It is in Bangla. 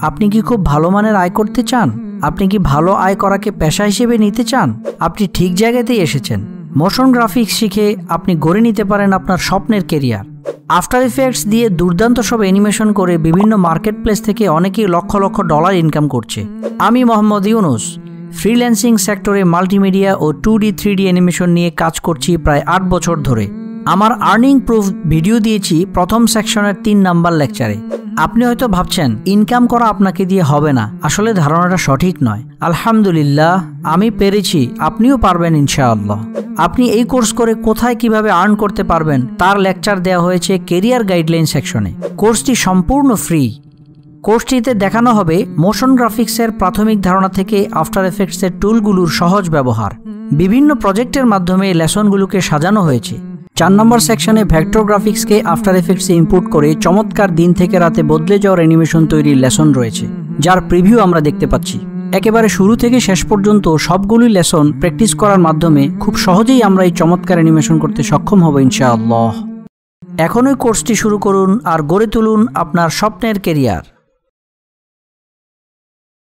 আপনি কি খুব ভালো মানের আয় করতে চান? আপনি কি ভালো আয় করাকে পেশা হিসেবে নিতে চান? আপনি ঠিক জায়গাতেই এসেছেন। মোশন গ্রাফিক্স শিখে আপনি গড়ে নিতে পারেন আপনার স্বপ্নের কেরিয়ার। আফটার ইফেক্টস দিয়ে দুর্দান্ত সব অ্যানিমেশন করে বিভিন্ন মার্কেট প্লেস থেকে অনেকেই লক্ষ লক্ষ ডলার ইনকাম করছে। আমি মোহাম্মদ ইউনুস ফ্রিল্যান্সিং সেক্টরে মাল্টিমিডিয়া ও 2D 3D অ্যানিমেশন নিয়ে কাজ করছি প্রায় 8 বছর ধরে। আমার আর্নিং প্রুফ ভিডিও দিয়েছি প্রথম সেকশনের 3 নাম্বার লেকচারে। আপনি হয়তো ভাবছেন ইনকাম করা আপনাকে দিয়ে হবে না, আসলে ধারণাটা সঠিক নয়। আলহামদুলিল্লাহ, আমি পেরেছি, আপনিও পারবেন ইনশাআল্লাহ। আপনি এই কোর্স করে কোথায় কিভাবে আর্ন করতে পারবেন তার লেকচার দেওয়া হয়েছে কেরিয়ার গাইডলাইন সেকশনে। কোর্সটি সম্পূর্ণ ফ্রি। কোর্সটিতে দেখানো হবে মোশন গ্রাফিক্সের প্রাথমিক ধারণা থেকে আফটার এফেক্টসের টুলগুলোর সহজ ব্যবহার। বিভিন্ন প্রজেক্টের মাধ্যমে লেসনগুলোকে সাজানো হয়েছে। 4 নম্বর সেকশনে ভেক্টর গ্রাফিক্সকে আফটার এফেক্টসে ইম্পোর্ট করে চমৎকার দিন থেকে রাতে বদলে যাওয়ার অ্যানিমেশন তৈরির লেসন রয়েছে, যার প্রিভিউ আমরা দেখতে পাচ্ছি। একেবারে শুরু থেকে শেষ পর্যন্ত সবগুলোই লেসন প্র্যাকটিস করার মাধ্যমে খুব সহজেই আমরা এই চমৎকার অ্যানিমেশন করতে সক্ষম হব ইনশাআল্লাহ। এখনই কোর্সটি শুরু করুন আর গড়ে তুলুন আপনার স্বপ্নের কেরিয়ার।